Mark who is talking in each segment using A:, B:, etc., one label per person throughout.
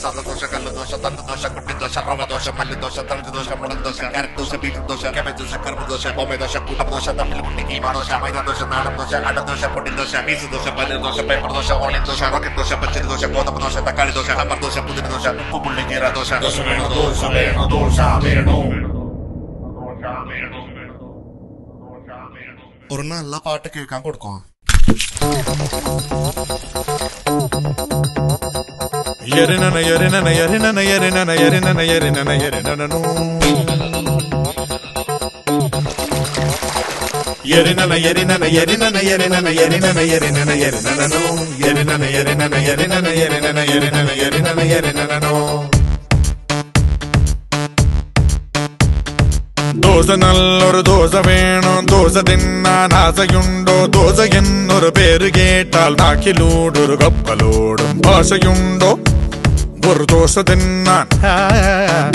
A: Sadadosha, Kaladosha, Tandadosha, Kutidosha, Ramadosha, Malidosha, Tandadosha, Mulandosha, Karadosha, Beetledosha, Kabedosha, Karbadosha, Pomedosha, Kutapdosha, Tamiluniki, Manosha, Maidadosha, Nadadosha, Adadosha, Potidosha, Pisudosha, Palidosha, Peperdosha, Olindosha, Rocketdosha, Pachidosha, Godapdosha, Takalidosha, Hampardosha, Pudidosha, Pupuligera dosha, Dosha, Veno, Dosha, Veno. ഒരു നല്ല പാട്ട് കേൾക്കാൻ കൊടുക്കാം.
B: ദോശ നല്ലൊരു ദോശ വേണം, ദോശ തിന്നാൻ ആശയുണ്ടോ? ദോശ എന്നൊരു പേര് കേട്ടാൽ നാക്കിലൂടൊരു കപ്പലോടും ഭാഷയുണ്ടോ? ഒരു ദോശ തിന്നാൻ.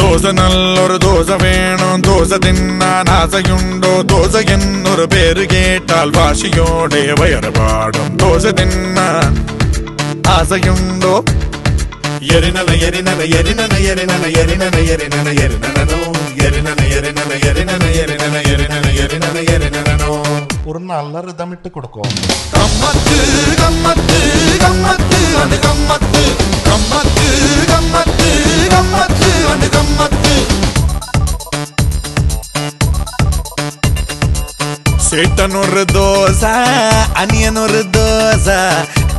B: ദോശ നല്ലൊരു ദോശ വേണം, ദോശ തിന്നാൻ ആശയുണ്ടോ? ദോശ എന്നൊരു പേര് കേട്ടാൽ ഭാഷയോടെ വയറ് പാടും. ദോശ തിന്നാൻ ആശയുണ്ടോ? എരിനന എരിനന എരിനന എരിനന എരിനന എരിനന എരിനനോ എരിനന എരിനന എരിനന എരിനന എരിനന എരിനന എരിനനോ.
A: ഒരു നല്ല റിതമിട്ട് കൊടുക്കാം.
B: ഗമ്മത്ത് ഗമ്മത്ത് ഗമ്മത്ത് അത് ഗമ്മത്ത്, ഗമ്മത്ത് ഗമ്മത്ത് ഗമ്മത്ത് അത് ഗമ്മത്ത്. சேட்டனொரு தோசை, அனியனொரு தோசை,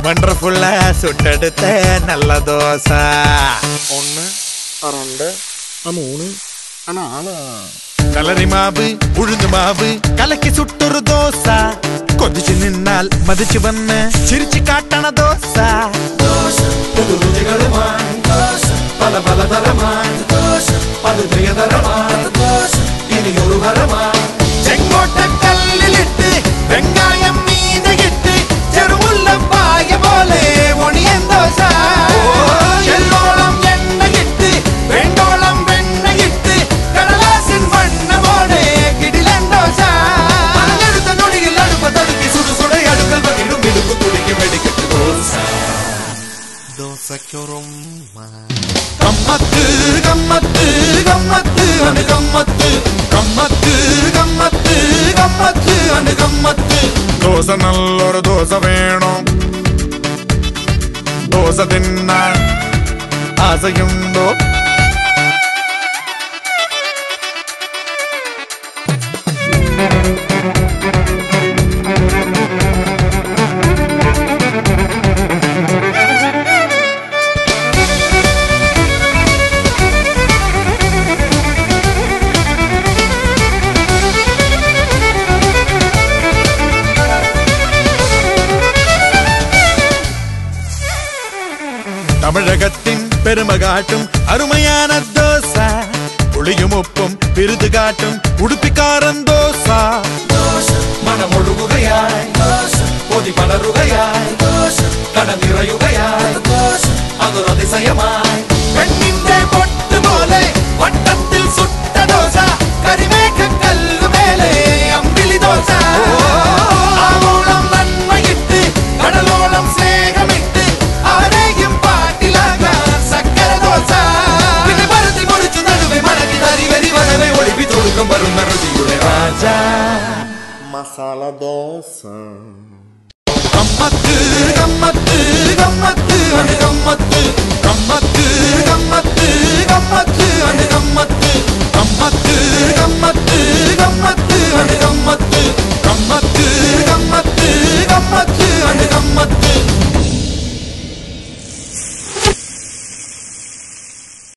B: வண்டர்ஃபுல்ல சுட்டெடுத்த நல்ல தோசை.
A: 1 2 3 4.
B: കളറി മാവ് ഉഴുന്ന് മാവ് കലക്കി സുട്ടൊരു ദോശ, കൊതിച്ചു നിന്നാൽ മതിച്ചു വന്ന് ചിരിച്ചു കാട്ടണ ദോശ. പല പലതരമായി ഇനിയൊരു ഹരമായി ചെങ്കോട്ടക്കല്ലിലിട്ട് വെങ്കായം മീതയിട്ട് ചെറുമുല്ലപ്പായ പോലെ ഒണിയൻ ദോശ. എല്ലോളം എണ്ണയിട്ട് വേണ്ടോളം വെണ്ണയിട്ട് കടലാസിൻ വണ്ണമോടെ കിടിലൻ ദോശ. അടുത്ത നൊടിയിൽ അടുപ്പത്തടുക്കി സുടുസുട അടുക്കൽ പകിടും മിടുക്കു തുടിക്കും വെടിക്കെട്ട് ദോശ.
A: ദോശയ്ക്കൊരുമ്മ.
B: ഗമ്മത്ത് ഗമ്മത്ത് ഗമ്മത്ത് അത് ഗമ്മത്ത്, ഗമ്മത്ത് ഗമ്മത്ത് ഗമ്മത്ത് അത് ഗമ്മത്ത്. ദോശ നല്ലൊരു ദോശ വേണം, ദോശ തിന്നാൻ ആശയുണ്ടോ? தமிழகத்தின் பெருமை காட்டும் அருமையான தோசை, புளியும் உப்பும் விருது காட்டும் உடுப்பிக்காரன் தோசை. மனமொழுகுகையாய் பொதி பலருகையாய் கடல் நிறையுகையாய் അതൊരു അതിശയമായി പെണ്ണിന്റെ പൊട്ട് പോലെ വട്ടത്തിൽ സുട്ട ദോശ, കരിമേഘക്കല്ലുമേലെ അമ്പിളി ദോശ. ആവോളം നന്മയിട്ട് കടലോളം സ്നേഹമിട്ട് ആരെയും പാട്ടിലാകാൻ സക്കര ദോശ. പിന്നെ പരത്തി പൊടിച്ചു നടുവെ മടക്കി തരി വരി വരവെ ഒളിപ്പിച്ചൊടുക്കം വരുന്ന രുചിയുടെ രാജ.
A: മസാല